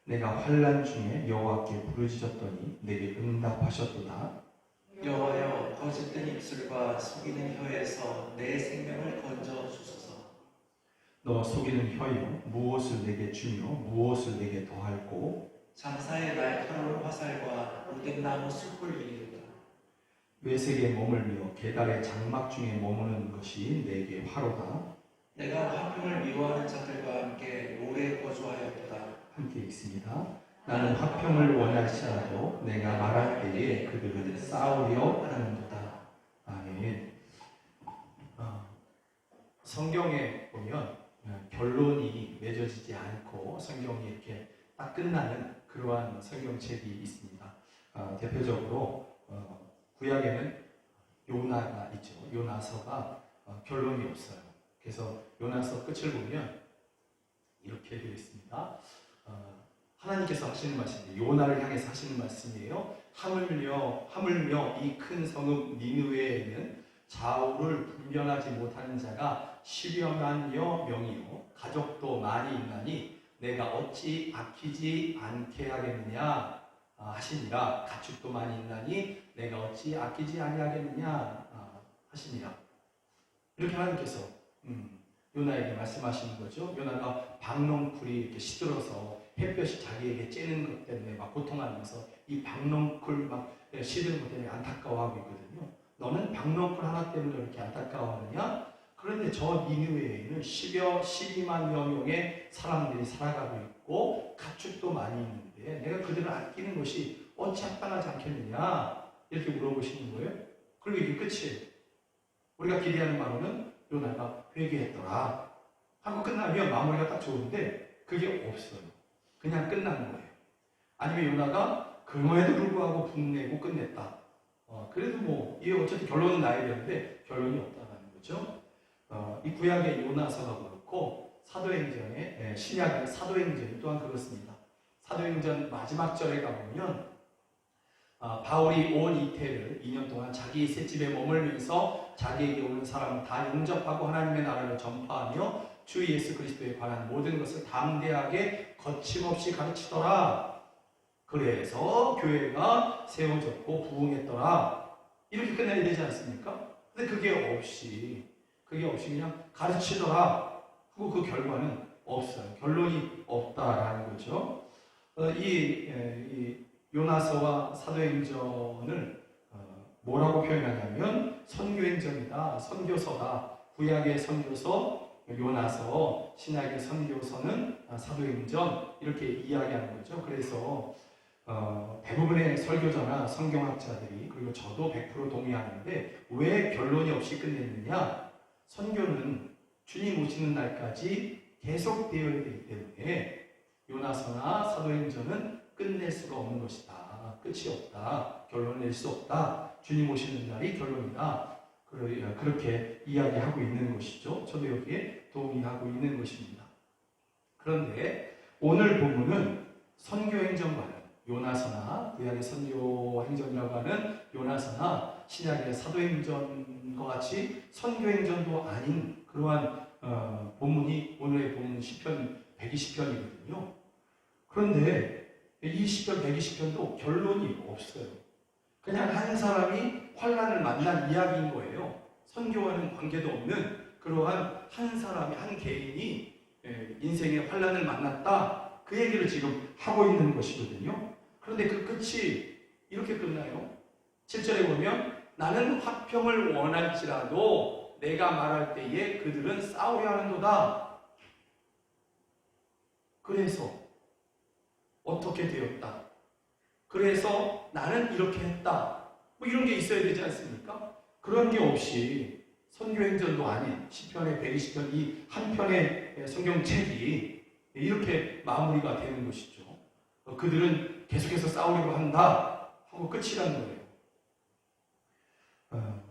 내가 환난 중에 여호와께 부르짖었더니 내게 응답하셨도다. 여호와여, 거짓된 입술과 속이는 혀에서 내 생명을 건져 주소서. 너 속이는 혀여 무엇을 내게 주며 무엇을 내게 더할꼬? 장사의 날카로운 화살과 로뎀나무 숲을 이르다. 외색에 머물며 계달의 장막 중에 머무는 것이 내게 화로다. 내가 화평을 미워하는 자들과 함께 오래 거주하였도다. 함께 읽습니다. 나는 화평을 원할지라도 내가 말할 때에 그들은 싸우려 하는도다. 아멘. 성경에 보면 결론이 맺어지지 않고 성경이 이렇게 딱 끝나는 그러한 성경책이 있습니다. 대표적으로 구약에는 요나가 있죠. 요나서가 결론이 없어요. 그래서 요나서 끝을 보면 이렇게 되어 있습니다. 하나님께서 하시는 말씀이에요. 요나를 향해서 하시는 말씀이에요. 하물며 이 큰 성읍 니느웨에는 좌우를 분별하지 못하는 자가 10여만여 명이요 가족도 많이 있나니 내가 어찌 아끼지 않게 하겠느냐 하시니라. 가축도 많이 있나니 내가 어찌 아끼지 아니하겠느냐 하시니라. 이렇게 하나님께서 요나에게 말씀하시는 거죠. 요나가 박넝쿨이 이렇게 시들어서 햇볕이 자기에게 쬐는 것 때문에 막 고통하면서 이 박넝쿨 막 시드는 것 때문에 안타까워하고 있거든요. 너는 박넝쿨 하나 때문에 이렇게 안타까워하느냐? 그런데 저 니느웨에는 12만여 명의 사람들이 살아가고 있고 가축도 많이 있는데 내가 그들을 아끼는 것이 어찌 합당하지 않겠느냐? 이렇게 물어보시는 거예요. 그리고 이게 끝이에요. 우리가 기대하는 바로는 요나가 회개했더라 하고 끝나면 마무리가 딱 좋은데 그게 없어요. 그냥 끝나는 거예요. 아니면 요나가 그럼에도 불구하고 분내고 끝냈다. 그래도 뭐 이게 어쨌든 결론은 나야 되는데 결론이 없다는 거죠. 이 구약의 요나서가 그렇고 사도행전의 신약의 사도행전이 또한 그렇습니다. 사도행전 마지막 절에 가보면 바울이 온 이태를 2년 동안 자기 셋집에 머물면서 자기에게 오는 사람을 다 영접하고 하나님의 나라를 전파하며 주 예수 그리스도에 관한 모든 것을 담대하게 거침없이 가르치더라. 그래서 교회가 세워졌고 부흥했더라. 이렇게 끝내야 되지 않습니까? 근데 그게 없이 그냥 가르치더라 하고 그 결과는 없어요. 결론이 없다라는 거죠. 이 요나서와 사도행전을 뭐라고 표현하냐면 선교행전이다, 선교서다. 구약의 선교서 요나서, 신약의 선교서는 사도행전 이렇게 이야기하는 거죠. 그래서 대부분의 설교자나 성경학자들이 그리고 저도 100% 동의하는데 왜 결론이 없이 끝냈느냐? 선교는 주님 오시는 날까지 계속되어야 되기 때문에 요나서나 사도행전은 끝낼 수가 없는 것이다. 끝이 없다. 결론을 낼 수 없다. 주님 오시는 날이 결론이다. 그렇게 이야기하고 있는 것이죠. 저도 여기에 동의하고 있는 것입니다. 그런데 오늘 본문은 선교행전과는 요나서나 구약의 선교행전이라고 하는 요나서나 신약의 사도행전과 같이 선교행전도 아닌 그러한 본문이 오늘의 본문 시편 120편이거든요. 그런데 이 시편 120편도 결론이 없어요. 그냥 한 사람이 환난을 만난 이야기인 거예요. 선교와는 관계도 없는 그러한 한 사람이, 한 개인이 인생의 환난을 만났다. 그 얘기를 지금 하고 있는 것이거든요. 그런데 그 끝이 이렇게 끝나요. 7절에 보면 나는 화평을 원할지라도 내가 말할 때에 그들은 싸우려 하는도다. 그래서 어떻게 되었다. 그래서 나는 이렇게 했다. 뭐 이런 게 있어야 되지 않습니까? 그런 게 없이 선교행전도 아닌 시편의 120편 이 한 편의 성경책이 이렇게 마무리가 되는 것이죠. 그들은 계속해서 싸우려고 한다 하고 끝이라는 거예요.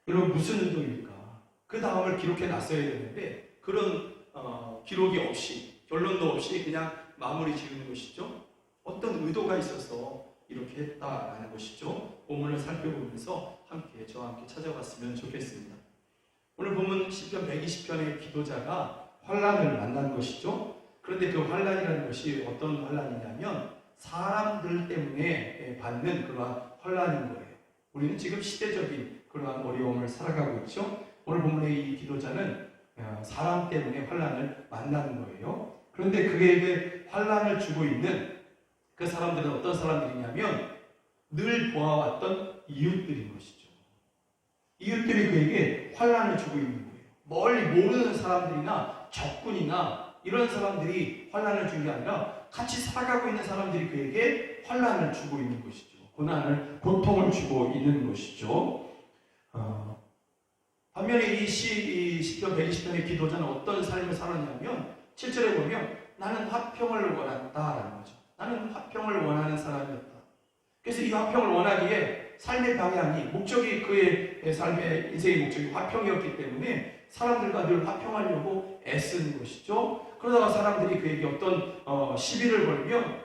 여러분 무슨 의도입니까? 그 다음을 기록해 놨어야 되는데 그런 기록이 없이 결론도 없이 그냥 마무리 지으는 것이죠. 어떤 의도가 있어서 이렇게 했다라는 것이죠. 본문을 살펴보면서 저와 함께 찾아봤으면 좋겠습니다. 오늘 본문 시편 120편의 기도자가 환난을 만난 것이죠. 그런데 그 환란이라는 것이 어떤 환란이냐면 사람들 때문에 받는 그러한 환란인 거예요. 우리는 지금 시대적인 그러한 어려움을 살아가고 있죠. 오늘 본문의 이 기도자는 사람 때문에 환란을 만나는 거예요. 그런데 그에게 환란을 주고 있는 그 사람들은 어떤 사람들이냐면 늘 보아왔던 이웃들인 것이죠. 이웃들이 그에게 환란을 주고 있는 거예요. 멀리 모르는 사람들이나 적군이나 이런 사람들이 환란을 준 게 아니라 같이 살아가고 있는 사람들이 그에게 환란을 주고 있는 것이죠. 고난을, 고통을 주고 있는 것이죠. 반면에 이 시편 120편의 기도자는 어떤 삶을 살았냐면 7절에 보면 나는 화평을 원한다라는 거죠. 나는 화평을 원하는 사람이었다. 그래서 이 화평을 원하기에 삶의 방향이, 목적이 그의 삶의 인생의 목적이 화평이었기 때문에 사람들과 늘 화평하려고 애쓰는 것이죠. 그러다가 사람들이 그에게 어떤 시비를 걸면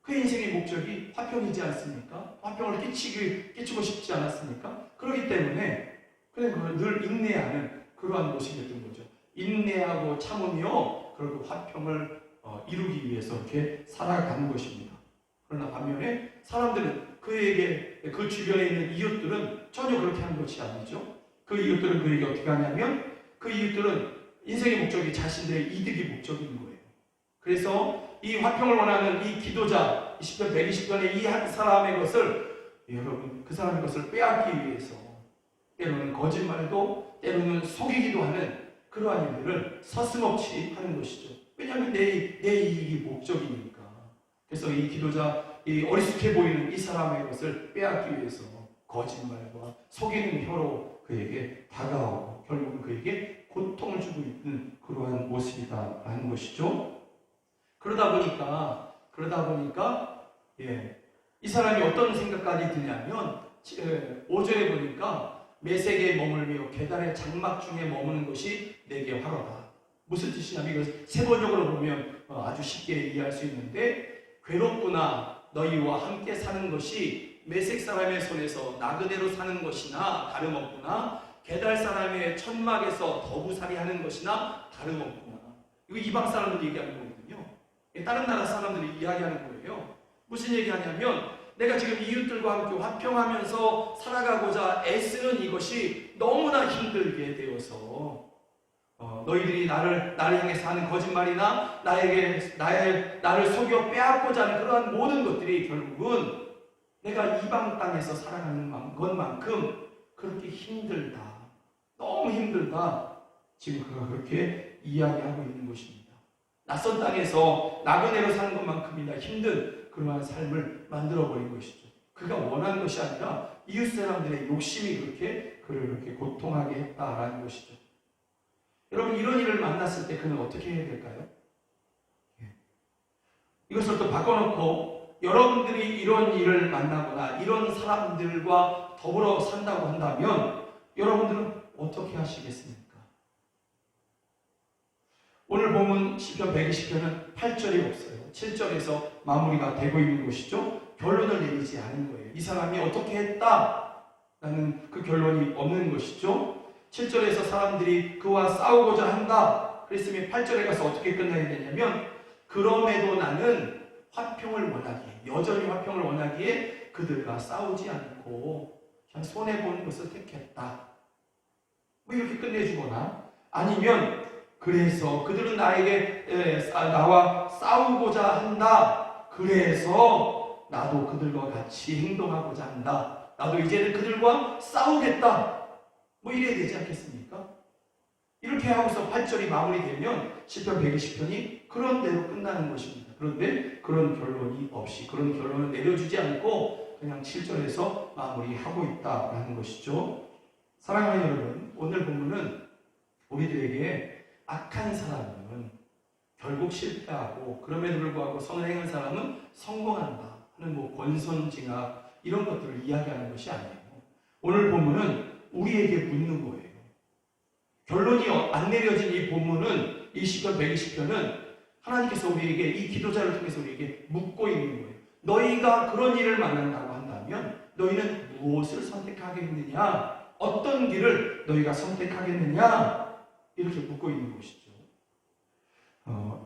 그 인생의 목적이 화평이지 않습니까? 화평을 끼치고 싶지 않았습니까? 그렇기 때문에 그걸 늘 인내하는 그러한 모습이었던 거죠. 인내하고 참으며 그리고 화평을 이루기 위해서 이렇게 살아가는 것입니다. 그러나 반면에 사람들은 그에게, 그 주변에 있는 이웃들은 전혀 그렇게 하는 것이 아니죠. 그 이웃들은 그에게 어떻게 하냐면 그 이웃들은 인생의 목적이 자신들의 이득이 목적인 거예요. 그래서 이 화평을 원하는 이 기도자, 시편 120편의 이 한 사람의 것을, 여러분, 그 사람의 것을 빼앗기 위해서 때로는 거짓말도, 때로는 속이기도 하는 그러한 일들을 서슴없이 하는 것이죠. 왜냐하면 내 이익이 목적이니까. 그래서 이 기도자, 이 어리숙해 보이는 이 사람의 것을 빼앗기 위해서 거짓말과 속이는 혀로 그에게 다가오고 결국은 그에게 고통을 주고 있는 그러한 모습이다라는 것이죠. 그러다 보니까 이 사람이 어떤 생각까지 드냐면 5절에 보니까 매색에 머물며 계단의 장막 중에 머무는 것이 내게 화로다. 무슨 뜻이냐면 이걸 세번역으로 보면 아주 쉽게 이해할 수 있는데, 괴롭구나 너희와 함께 사는 것이 매색 사람의 손에서 나그네로 사는 것이나 다름없구나, 게달 사람의 천막에서 더부살이 하는 것이나 다름없구나. 이거 이방 사람들이 얘기하는 거거든요. 다른 나라 사람들이 이야기하는 거예요. 무슨 얘기하냐면 내가 지금 이웃들과 함께 화평하면서 살아가고자 애쓰는 이것이 너무나 힘들게 되어서 너희들이 나를 향해서 하는 거짓말이나 나를 속여 빼앗고자 하는 그러한 모든 것들이 결국은 내가 이방 땅에서 살아가는 것만큼 그렇게 힘들다. 너무 힘들다. 지금 그가 그렇게 이야기하고 있는 것입니다. 낯선 땅에서 나그네로 사는 것만큼이나 힘든 그러한 삶을 만들어버린 것이죠. 그가 원하는 것이 아니라 이웃 사람들의 욕심이 그를 그렇게 고통하게 했다라는 것이죠. 여러분, 이런 일을 만났을 때 그는 어떻게 해야 될까요? 이것을 또 바꿔놓고 여러분들이 이런 일을 만나거나 이런 사람들과 더불어 산다고 한다면 여러분들은 어떻게 하시겠습니까? 오늘 본문 시편 120편은 8절이 없어요. 7절에서 마무리가 되고 있는 것이죠. 결론을 내리지 않은 거예요. 이 사람이 어떻게 했다? 라는 그 결론이 없는 것이죠. 7절에서 사람들이 그와 싸우고자 한다. 그랬으면 8절에 가서 어떻게 끝나야 되냐면, 그럼에도 나는 화평을 원하기에, 여전히 화평을 원하기에 그들과 싸우지 않고 그냥 손해보는 것을 택했다. 뭐 이렇게 끝내주거나, 아니면 그래서 그들은 나와 싸우고자 한다. 그래서 나도 그들과 같이 행동하고자 한다. 나도 이제는 그들과 싸우겠다. 뭐 이래야 되지 않겠습니까? 이렇게 하고서 8절이 마무리되면 시편 120편이 그런 대로 끝나는 것입니다. 그런데 그런 결론이 없이, 그런 결론을 내려주지 않고 그냥 7절에서 마무리하고 있다라는 것이죠. 사랑하는 여러분, 오늘 본문은 우리들에게 악한 사람은 결국 실패하고 그럼에도 불구하고 선을 행한 사람은 성공한다 하는 권선징악 이런 것들을 이야기하는 것이 아니에요. 오늘 본문은 우리에게 묻는 거예요. 결론이 안 내려진 이 본문은, 이 시편 120편은 하나님께서 우리에게, 이 기도자를 통해서 우리에게 묻고 있는 거예요. 너희가 그런 일을 만난다고 한다면 너희는 무엇을 선택하겠느냐? 어떤 길을 너희가 선택하겠느냐? 이렇게 묻고 있는 것이죠.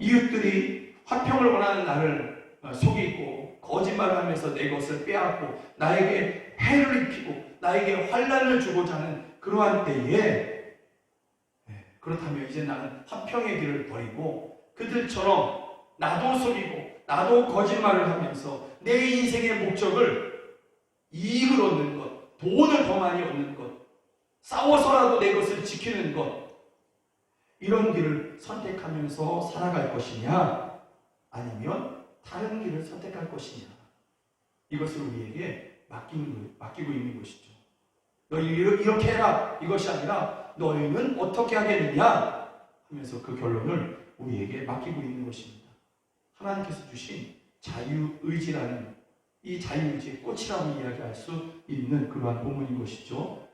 이웃들이 화평을 원하는 나를 속이고 거짓말을 하면서 내 것을 빼앗고 나에게 해를 입히고 나에게 환난을 주고자 하는 그러한 때에 그렇다면 이제 나는 화평의 길을 버리고 그들처럼 나도 속이고 나도 거짓말을 하면서 내 인생의 목적을 이익을 얻는 것, 돈을 더 많이 얻는 것, 싸워서라도 내 것을 지키는 것, 이런 길을 선택하면서 살아갈 것이냐, 아니면 다른 길을 선택할 것이냐, 이것을 우리에게 맡기고 있는 것이죠. 너희 이렇게 해라, 이것이 아니라 너희는 어떻게 하겠느냐 하면서 그 결론을 우리에게 맡기고 있는 것입니다. 하나님께서 주신 자유의지라는 이 자유의지의 꽃이라고 이야기할 수 있는 그러한 본문인 것이죠.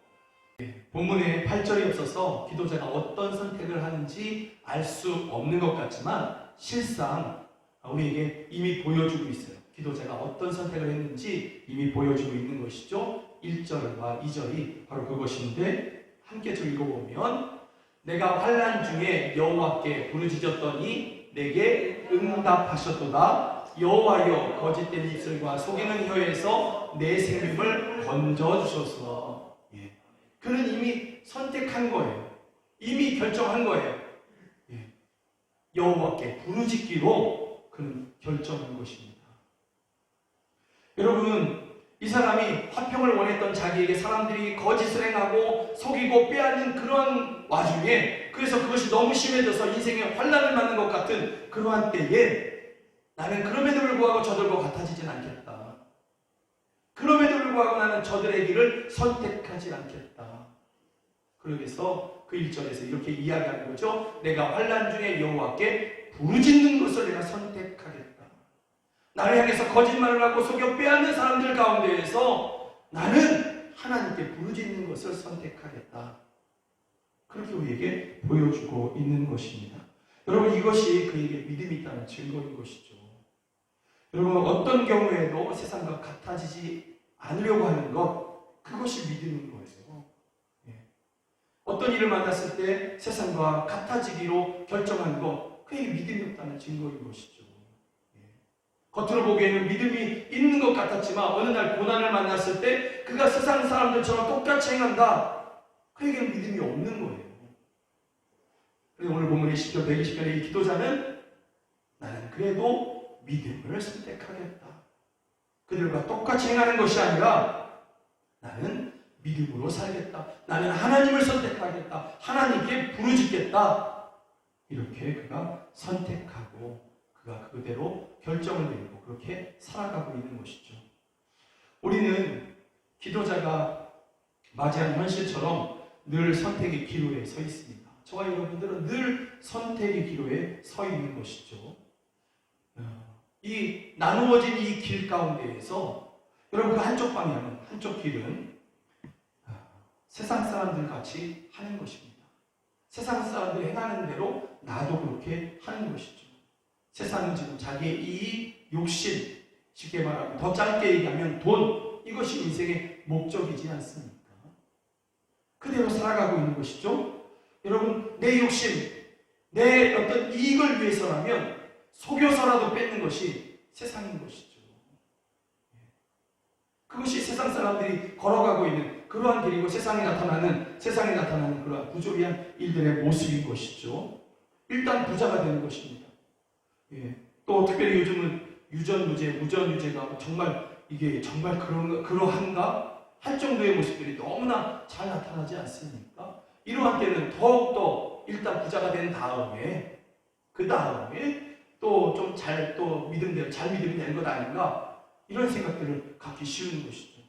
본문에 8절이 없어서 기도자가 어떤 선택을 하는지 알 수 없는 것 같지만 실상 우리에게 이미 보여주고 있어요. 기도자가 어떤 선택을 했는지 이미 보여주고 있는 것이죠. 1절과 2절이 바로 그것인데 함께 좀 읽어보면 내가 환난 중에 여호와께 부르짖었더니 내게 응답하셨도다. 여호와여 거짓된 입술과 속이는 혀에서 내 생명을 건져주소서. 그는 이미 선택한 거예요. 이미 결정한 거예요. 여호와께 부르짖기로 그는 결정한 것입니다. 여러분, 이 사람이 화평을 원했던 자기에게 사람들이 거짓을 행하고 속이고 빼앗는 그런 와중에, 그래서 그것이 너무 심해져서 인생에 환난을 맞는 것 같은 그러한 때에 나는 그럼에도 불구하고 저들과 같아지진 않겠다. 그럼에도 불구하고 나는 저들의 길을 선택하지 않겠다. 그래서 그 1절에서 이렇게 이야기하는 거죠. 내가 환난 중에 여호와께 부르짖는 것을 내가 선택하겠다. 나를 향해서 거짓말을 하고 속여 빼앗는 사람들 가운데에서 나는 하나님께 부르짖는 것을 선택하겠다. 그렇게 우리에게 보여주고 있는 것입니다. 여러분, 이것이 그에게 믿음이 있다는 증거인 것이죠. 여러분, 어떤 경우에도 세상과 같아지지 않으려고 하는 것, 그것이 믿음인 거예요. 어떤 일을 만났을 때 세상과 같아지기로 결정한 것, 그에게 믿음이 없다는 증거인 것이죠. 겉으로 보기에는 믿음이 있는 것 같았지만 어느 날 고난을 만났을 때 그가 세상 사람들처럼 똑같이 행한다. 그에게는 믿음이 없는 거예요. 그래서 오늘 본문의 시편 120편의 이 기도자는 나는 그래도 믿음을 선택하겠다. 그들과 똑같이 행하는 것이 아니라 나는 믿음으로 살겠다. 나는 하나님을 선택하겠다. 하나님께 부르짖겠다. 이렇게 그가 선택하고 그가 그대로 결정을 내리고 그렇게 살아가고 있는 것이죠. 우리는 기도자가 맞이한 현실처럼 늘 선택의 기로에 서 있습니다. 저와 여러분들은 늘 선택의 기로에 서 있는 것이죠. 이 나누어진 이 길 가운데에서 여러분 그 한쪽 방향은, 한쪽 길은 세상 사람들 같이 하는 것입니다. 세상 사람들이 행하는 대로 나도 그렇게 하는 것이죠. 세상은 지금 자기의 이익, 욕심, 쉽게 말하면 더 짧게 얘기하면 돈, 이것이 인생의 목적이지 않습니까? 그대로 살아가고 있는 것이죠. 여러분, 내 욕심, 내 어떤 이익을 위해서라면 속여서라도 뺏는 것이 세상인 것이죠. 그것이 세상 사람들이 걸어가고 있는 그러한 길이고 세상에 나타나는 그러한 부조리한 일들의 모습인 것이죠. 일단 부자가 되는 것입니다. 또 특별히 요즘은 유전무죄, 무전유죄가 정말 이게 정말 그러한가 할 정도의 모습들이 너무나 잘 나타나지 않습니까? 이러한 때는 더욱더 일단 부자가 된 다음에 그 다음에 또 좀 잘 또 믿음대로 잘 믿으면 되는 것 아닌가 이런 생각들을 갖기 쉬운 것이죠.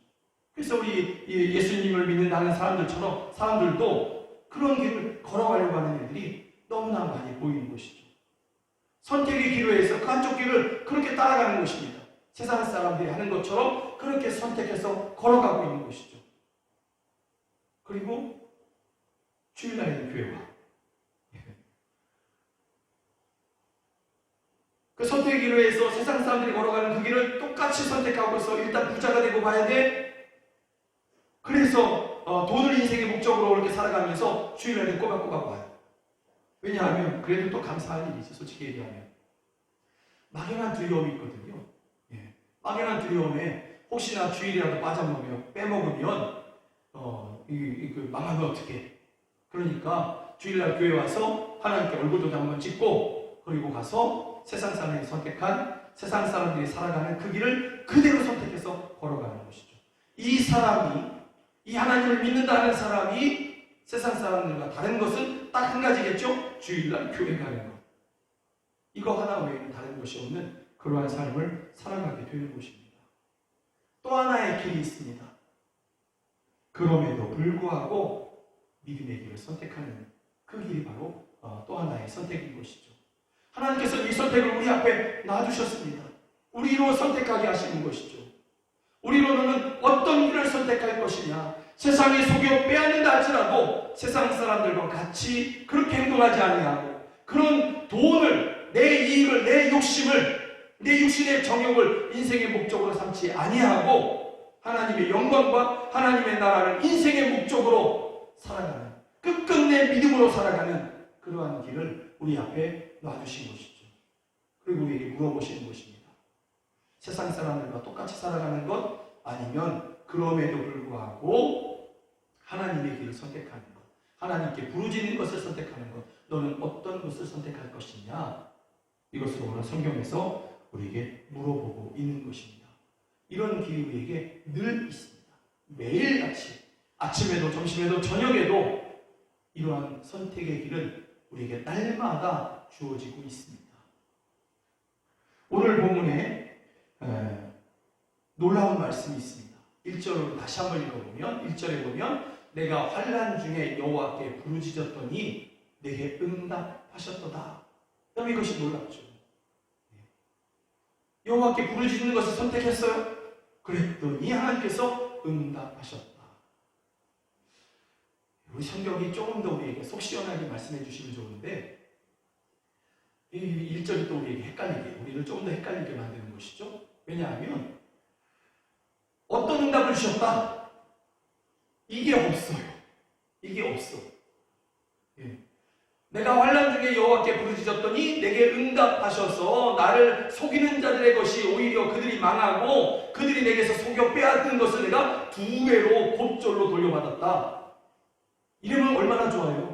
그래서 우리 예수님을 믿는다는 사람들처럼 사람들도 그런 길을 걸어가려고 하는 일들이 너무나 많이 보이는 것이죠. 선택의 기로에서 그 한쪽 길을 그렇게 따라가는 것입니다. 세상 사람들이 하는 것처럼 그렇게 선택해서 걸어가고 있는 것이죠. 그리고 주일날에는 교회와 그 선택의 기로에서 세상 사람들이 걸어가는 그 길을 똑같이 선택하고서 일단 부자가 되고 봐야 돼. 그래서 돈을 인생의 목적으로 이렇게 살아가면서 주일날에 꼬박꼬박 와요. 왜냐하면 그래도 또 감사할 일이지, 솔직히 얘기하면. 막연한 두려움이 있거든요. 예. 막연한 두려움에 혹시나 주일이라도 빠져먹으면, 빼먹으면 망하면 어떡해. 그러니까 주일날 교회 와서 하나님께 얼굴도 한번 찍고, 그리고 가서 세상 사람이 선택한, 세상 사람들이 살아가는 그 길을 그대로 선택해서 걸어가는 것이죠. 이 사람이, 이 하나님을 믿는다는 사람이 세상 사람들과 다른 것은 딱 한 가지겠죠? 주일날 교회 가는 것. 이거 하나 외에는 다른 것이 없는 그러한 삶을 살아가게 되는 것입니다. 또 하나의 길이 있습니다. 그럼에도 불구하고 믿음의 길을 선택하는 그 길이 바로 또 하나의 선택인 것이죠. 하나님께서 이 선택을 우리 앞에 놔주셨습니다. 우리로 선택하게 하시는 것이죠. 우리로 너는 어떤 길을 선택할 것이냐. 세상에 속여 빼앗는다 할지라도 세상 사람들과 같이 그렇게 행동하지 아니하고, 그런 돈을, 내 이익을, 내 욕심을, 내 육신의 정욕을 인생의 목적으로 삼지 아니하고 하나님의 영광과 하나님의 나라를 인생의 목적으로 살아가는, 끝끝내 믿음으로 살아가는 그러한 길을 우리 앞에 놔주신 것이죠. 그리고 우리에게 물어보시는 것입니다. 세상 사람들과 똑같이 살아가는 것, 아니면 그럼에도 불구하고 하나님의 길을 선택하는 것, 하나님께 부르짖는 것을 선택하는 것, 너는 어떤 것을 선택할 것이냐? 이것을 오늘 성경에서 우리에게 물어보고 있는 것입니다. 이런 길이 우리에게 늘 있습니다. 매일같이 아침에도 점심에도 저녁에도 이러한 선택의 길은 우리에게 날마다 주어지고 있습니다. 오늘 본문에 놀라운 말씀이 있습니다. 1절로 다시 한번 읽어보면, 1절에 보면 내가 환난 중에 여호와께 부르짖었더니 내게 응답하셨도다. 그럼 이것이 놀랍죠. 여호와께 부르짖는 것을 선택했어요. 그랬더니 하나님께서 응답하셨다. 우리 성경이 조금 더 우리에게 속 시원하게 말씀해 주시면 좋은데, 이 1절이 또 우리에게 헷갈리게, 우리를 조금 더 헷갈리게 만드는 것이죠. 왜냐하면 어떤 응답을 주셨다? 이게 없어요. 이게 없어. 예. 내가 환난 중에 여호와께 부르짖었더니 내게 응답하셔서 나를 속이는 자들의 것이 오히려 그들이 망하고 그들이 내게서 속여 빼앗는 것을 내가 2배로 곧절로 돌려받았다. 이러면 얼마나 좋아요.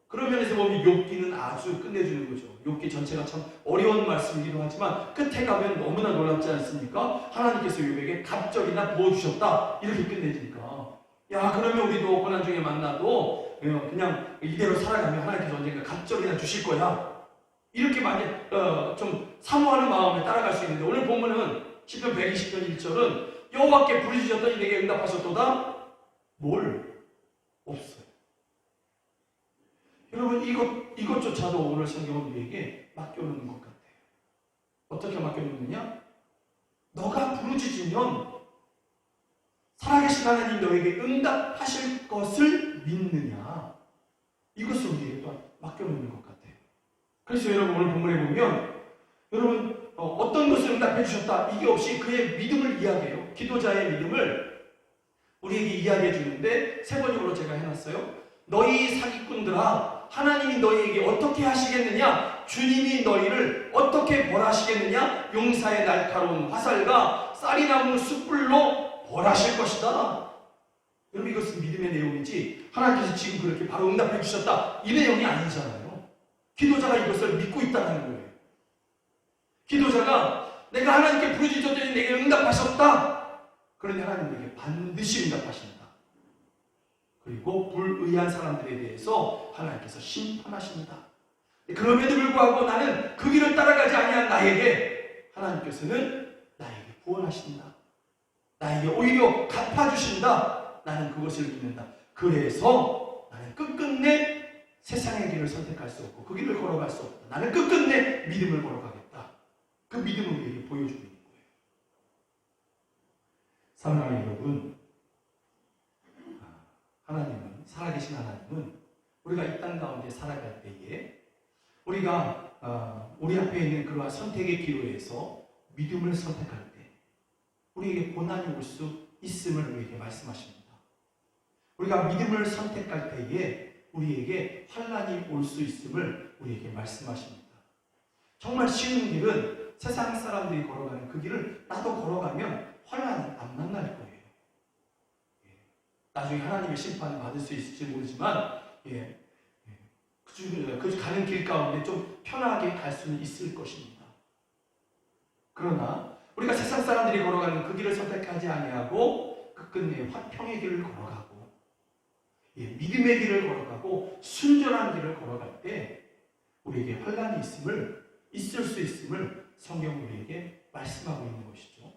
그런 면에서 보면 욥기는 아주 끝내주는 거죠. 욥기 전체가 참 어려운 말씀이기도 하지만 끝에 가면 너무나 놀랍지 않습니까? 하나님께서 욥에게 갑절이나 부어주셨다. 이렇게 끝내주니까, 야, 그러면 우리도 고난 중에 만나도 그냥 이대로 살아가면 하나님께서 언젠가 갑절이나 주실 거야. 이렇게 많이 좀 사모하는 마음에 따라갈 수 있는데, 오늘 본문은 시편 120편 1절은 여호와께 부르짖었더니 내게 응답하셨도다. 뭘? 없어요. 여러분, 이것조차도 오늘 성경은 우리에게 맡겨놓는 것 같아요. 어떻게 맡겨놓느냐? 너가 부르짖으면 살아계신 하나님 너에게 응답하실 것을 믿느냐? 이것을 우리에게 또 맡겨놓는 것 같아요. 그래서 여러분, 오늘 본문에 보면 여러분 어떤 것을 응답해 주셨다, 이게 없이 그의 믿음을 이야기해요. 기도자의 믿음을 우리에게 이야기해 주는데, 세 번역으로 제가 해놨어요. 너희 사기꾼들아, 하나님이 너희에게 어떻게 하시겠느냐? 주님이 너희를 어떻게 벌하시겠느냐? 용사의 날카로운 화살과 쌀이나무 숯불로 벌하실 것이다. 여러분, 이것은 믿음의 내용이지 하나님께서 지금 그렇게 바로 응답해 주셨다, 이 내용이 아니잖아요. 기도자가 이것을 믿고 있다는 거예요. 기도자가 내가 하나님께 부르짖었더니 내게 응답하셨다. 그런데 하나님 내게 반드시 응답하신다. 그리고 불의한 사람들에 대해서 하나님께서 심판하십니다. 그럼에도 불구하고 나는 그 길을 따라가지 아니한 나에게 하나님께서는 나에게 구원하신다. 나에게 오히려 갚아주신다. 나는 그것을 믿는다. 그래서 나는 끝끝내 세상의 길을 선택할 수 없고 그 길을 걸어갈 수 없다. 나는 끝끝내 믿음을 걸어가겠다. 그 믿음을 우리에게 보여주고 있는 거예요. 사랑하는 여러분, 하나님은, 살아계신 하나님은 우리가 이 땅 가운데 살아갈 때에 우리가 우리 앞에 있는 그러한 선택의 기로에서 믿음을 선택할 때 우리에게 고난이 올 수 있음을 우리에게 말씀하십니다. 우리가 믿음을 선택할 때에 우리에게 환난이 올 수 있음을 우리에게 말씀하십니다. 정말 쉬운 길은 세상 사람들이 걸어가는 그 길을 나도 걸어가면 환난이 안 만날 거예요. 나중에 하나님의 심판을 받을 수 있을지 모르지만 그 가는 길 가운데 좀 편하게 갈 수는 있을 것입니다. 그러나 우리가 세상 사람들이 걸어가는 그 길을 선택하지 아니하고 끝끝내 화평의 길을 걸어가고 믿음의 길을 걸어가고 순전한 길을 걸어갈 때 우리에게 환난이 있을 수 있음을 성경은 우리에게 말씀하고 있는 것이죠.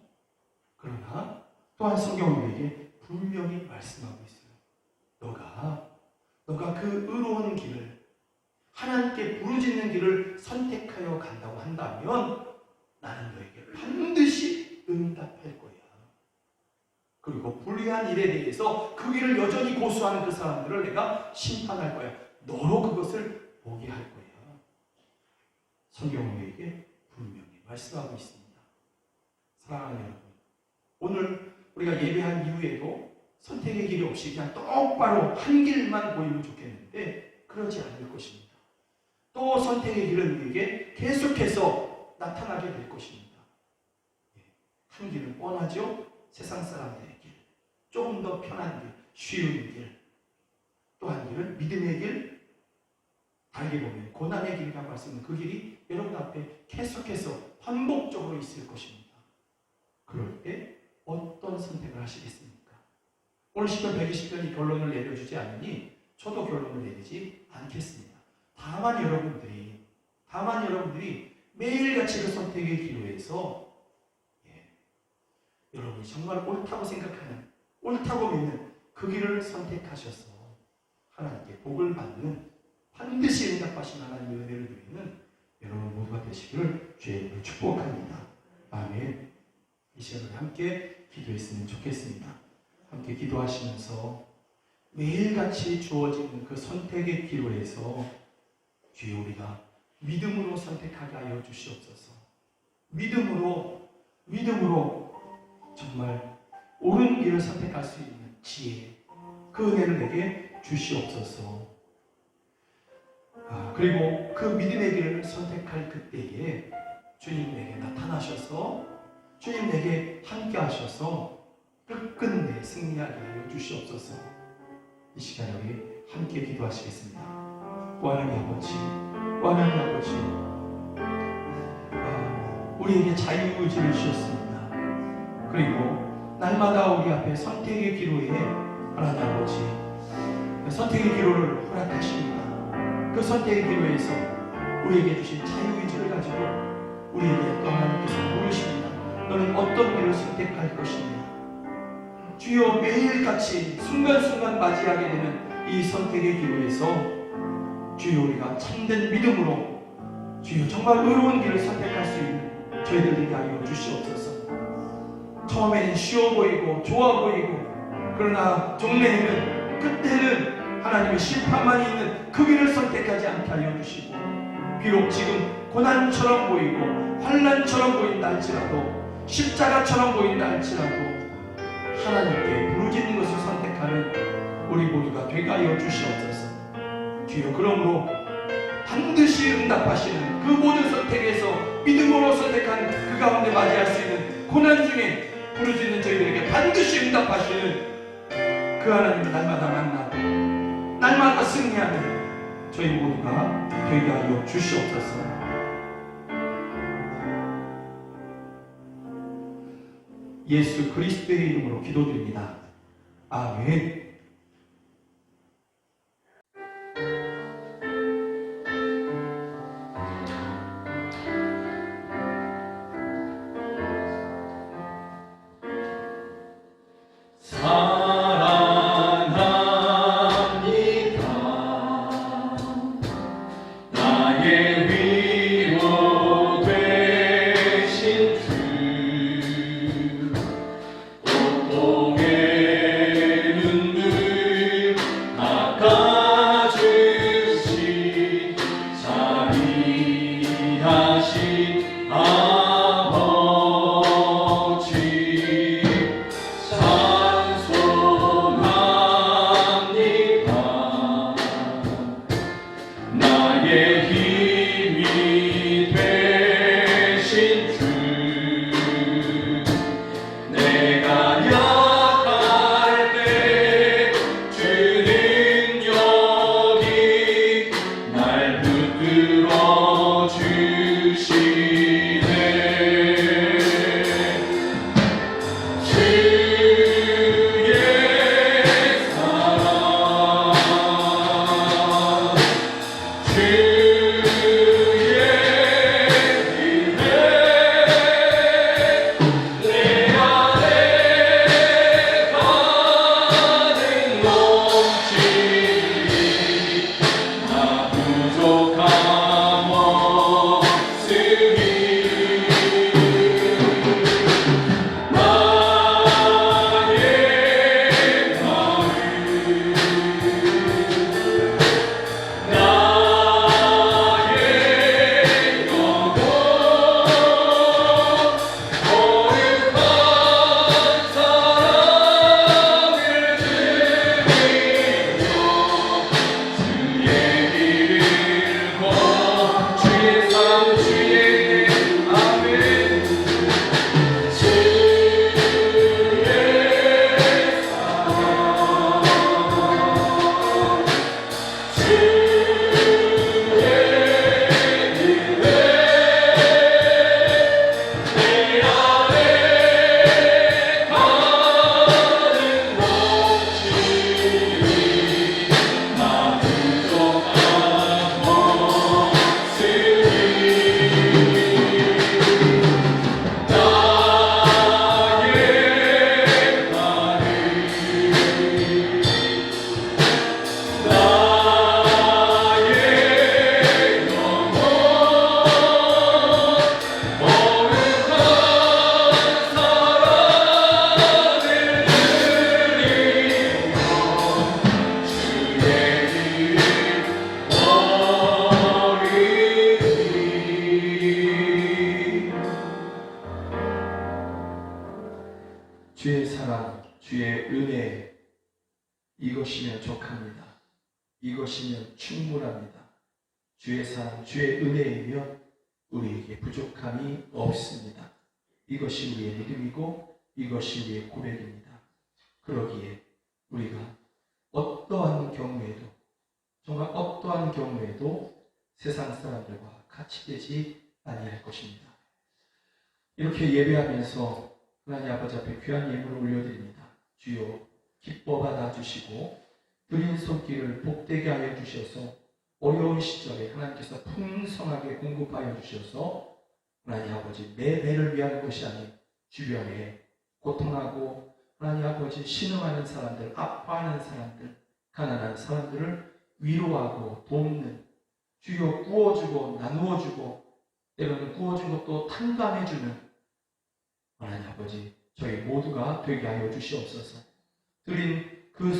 그러나 또한 성경은 우리에게 분명히 말씀하고 있어요. 너가 그 의로운 길을 하나님께 부르짖는 길을 선택하여 간다고 한다면 나는 너에게 반드시 응답할 거야. 그리고 불의한 일에 대해서 그 길을 여전히 고수하는 그 사람들을 내가 심판할 거야. 너로 그것을 보게 할 거야. 성경은 우리에게 분명히 말씀하고 있습니다. 사랑하는 여러분, 오늘 우리가 예배한 이후에도 선택의 길이 없이 그냥 똑바로 한 길만 보이면 좋겠는데 그러지 않을 것입니다. 또 선택의 길은 우리에게 계속해서 나타나게 될 것입니다. 한 길은 뻔하죠? 세상 사람들의 길, 조금 더 편한 길, 쉬운 길. 또 한 길은 믿음의 길, 달게 보면 고난의 길이라고 할 수 있는 그 길이 여러분 앞에 계속해서 반복적으로 있을 것입니다. 그럴 때 어떤 선택을 하시겠습니까? 오늘 시편 120편이 결론을 내려주지 않으니 저도 결론을 내리지 않겠습니다. 다만 여러분들이 매일같이 그 선택의 기로에서 여러분이 정말 옳다고 생각하는, 옳다고 믿는 그 길을 선택하셔서 하나님께 복을 받는, 반드시 응답하신 하나님의 은혜를 누리는 여러분 모두가 되시기를 주의 이름으로 축복합니다. 아멘. 이 시간에 함께 기도했으면 좋겠습니다. 함께 기도하시면서 매일같이 주어지는 그 선택의 기로에서 주여 우리가 믿음으로 선택하게 하여 주시옵소서. 믿음으로 정말 옳은 길을 선택할 수 있는 지혜, 그 은혜를 내게 주시옵소서. 그리고 그 믿음의 길을 선택할 그때에 주님 내게 나타나셔서 주님 내게 함께 하셔서 끝끝내 승리하게 하여 주시옵소서. 이 시간에 우리 함께 기도하시겠습니다. 하나님 아버지, 우리에게 자유의지를 주셨습니다. 그리고 날마다 우리 앞에 선택의 기로에 하나님 아버지 선택의 기로를 허락하십니다. 그 선택의 기로에서 우리에게 주신 자유의지를 가지고 우리에게 또 하나님께서 물으십니다. 너는 어떤 길을 선택할 것이냐. 주여 매일같이 순간순간 맞이하게 되는 이 선택의 기로에서 주여 우리가 참된 믿음으로 주여 정말 의로운 길을 선택할 수 있는 저희들 되게 하여 주시옵소서. 처음에는 쉬워 보이고 좋아 보이고 그러나 종래에는 끝에는 하나님의 심판만이 있는 그 길을 선택하지 않게 하여 주시고 비록 지금 고난처럼 보이고 환난처럼 보인다 할지라도 십자가처럼 보인다 할지라도 하나님께 부르짖는 것을 선택하는 우리 모두가 되게 하여 주시옵소서. 주여 그러므로 반드시 응답하시는 그 모든 선택에서 믿음으로 선택하는 그 가운데 맞이할 수 있는 고난 중에 부르짖는 저희들에게 반드시 응답하시는 그 하나님을 날마다 만나고 날마다 승리하는 저희 모두가 되게 하여 주시옵소서. 예수 그리스도의 이름으로 기도드립니다. 아멘. 눈물 주의 사랑, 주의 은혜, 이것이면 족합니다. 이것이면 충분합니다. 주의 사랑, 주의 은혜이면 우리에게 부족함이 없습니다. 이것이 우리의 믿음이고 이것이 우리의 고백입니다. 그러기에 우리가 어떠한 경우에도, 정말 어떠한 경우에도 세상 사람들과 같이 되지 아니할 것입니다. 이렇게 예배하면서 하나님 아버지 앞에 귀한 예물을 올려드립니다. 주여 기뻐 받아주시고 드린 손길을 복되게 하여 주셔서 어려운 시절에 하나님께서 풍성하게 공급하여 주셔서 하나님 아버지 내 배를 위한 것이 아닌 주변에 고통하고 하나님 아버지 신음하는 사람들, 아파하는 사람들, 가난한 사람들을 위로하고 돕는, 주여 구워주고 나누어주고 때로는 구워준 것도 탕감해주는 하나님 아버지 저희 모두가 되게 하여 주시옵소서. 드린 그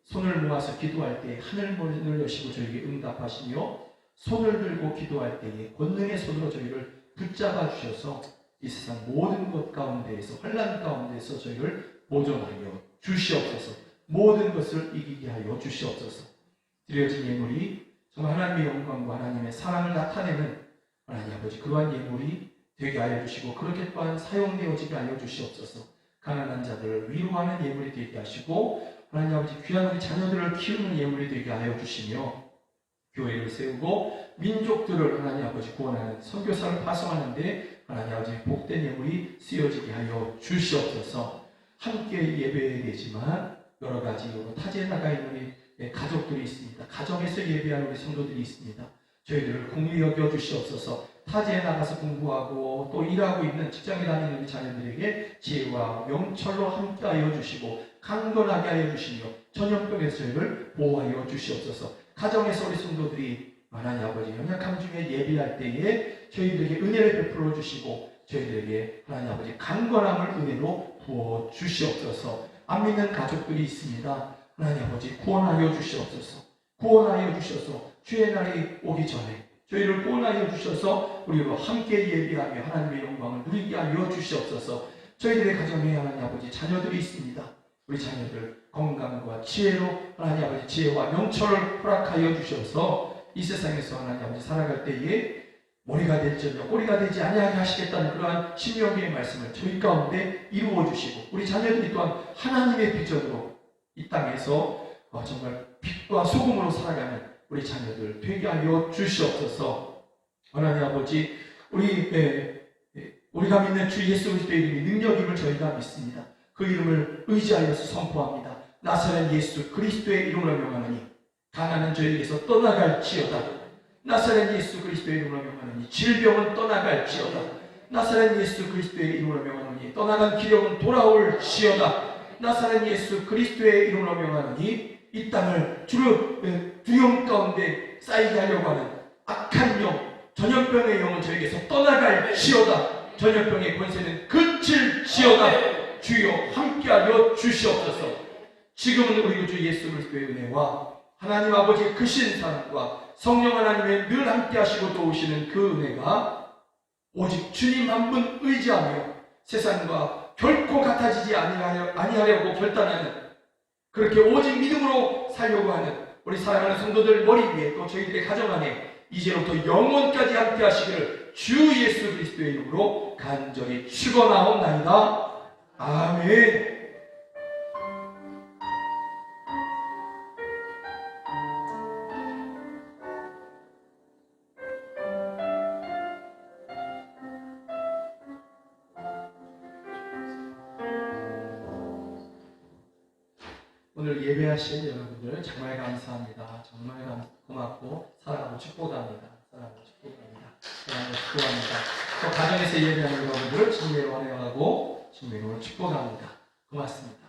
손을 모아서 기도할 때 하늘문을 여시고 저에게 응답하시며 손을 들고 기도할 때에 권능의 손으로 저희를 붙잡아 주셔서 이 세상 모든 것 가운데에서 환난 가운데에서 저희를 보존하여 주시옵소서. 모든 것을 이기게 하여 주시옵소서. 드려진 예물이 정말 하나님의 영광과 하나님의 사랑을 나타내는 하나님 아버지 그러한 예물이 되게 하여 주시고 그렇게 또한 사용되어지게 하여 주시옵소서. 가난한 자들을 위로하는 예물이 되게 하시고 하나님 아버지 귀한 우리 자녀들을 키우는 예물이 되게 하여 주시며 교회를 세우고 민족들을 하나님 아버지 구원하는 선교사를 파송하는데 하나님 아버지 복된 예물이 쓰여지게 하여 주시옵소서. 함께 예배되지만 여러 가지 타지에 나가 있는 우리 가족들이 있습니다. 가정에서 예배하는 우리 성도들이 있습니다. 저희들을 긍휼히 여겨 주시옵소서. 타지에 나가서 공부하고 또 일하고 있는 직장에 다니는 우리 자녀들에게 지혜와 명철로 함께하여 주시고 강건하게 하여 주시며 전염병에서 저희를 보호하여 주시옵소서. 가정에서 우리 성도들이 하나님 아버지 연약함 중에 예배할 때에 저희들에게 은혜를 베풀어 주시고 저희들에게 하나님 아버지 강건함을 은혜로 부어 주시옵소서. 안 믿는 가족들이 있습니다. 하나님 아버지 구원하여 주시옵소서. 구원하여 주셔서 주의 날이 오기 전에 저희를 구원하여 주셔서 우리로 함께 예배하며 하나님의 영광을 누리게 하여 주시옵소서. 저희들의 가정에 하나님 아버지 자녀들이 있습니다. 우리 자녀들 건강과 지혜로 하나님 아버지 지혜와 명철을 허락하여 주셔서 이 세상에서 하나님 아버지 살아갈 때에 머리가 될지언정 꼬리가 되지 아니하게 하시겠다는 그러한 신명기의 말씀을 저희 가운데 이루어 주시고 우리 자녀들이 또한 하나님의 비전으로 이 땅에서 정말 빛과 소금으로 살아가는 우리 자녀들 되게 하여 주시옵소서. 하나님 아버지 우리가 믿는 주 예수 그리스도의 이름이 능력임을 저희가 믿습니다. 그 이름을 의지하여서 선포합니다. 나사렛 예수 그리스도의 이름으로 명하노니 가난은 저희에게서 떠나갈지어다. 나사렛 예수 그리스도의 이름으로 명하노니 질병은 떠나갈지어다. 나사렛 예수 그리스도의 이름으로 명하노니 떠나간 기력은 돌아올지어다. 나사렛 예수 그리스도의 이름으로 명하노니 이 땅을 두려움 가운데 쌓이게 하려고 하는 악한 영, 전염병의 영은 저에게서 떠나갈지어다. 전염병의 권세는 그칠지어다. 주여 함께하여 주시옵소서. 지금은 우리 주 예수 그리스도의 은혜와 하나님 아버지의 크신 사랑과 성령 하나님의 늘 함께하시고 도우시는 그 은혜가 오직 주님 한 분 의지하며 세상과 결코 같아지지 아니하려고 결단하는 그렇게 오직 믿음으로 살려고 하는 우리 사랑하는 성도들 머리 위에 또 저희들의 가정 안에 이제부터 영원까지 함께 하시기를 주 예수 그리스도의 이름으로 간절히 축원하옵나이다. 아멘. 주 오늘 예배하신 여러분들 정말 감사합니다. 정말 고맙고 사랑하고 축복합니다. 사랑하고 축복합니다. 사랑하고 축복합니다. 또 가정에서 예배하는 여러분들을 진리로 환영하고 진리로 축복합니다. 고맙습니다.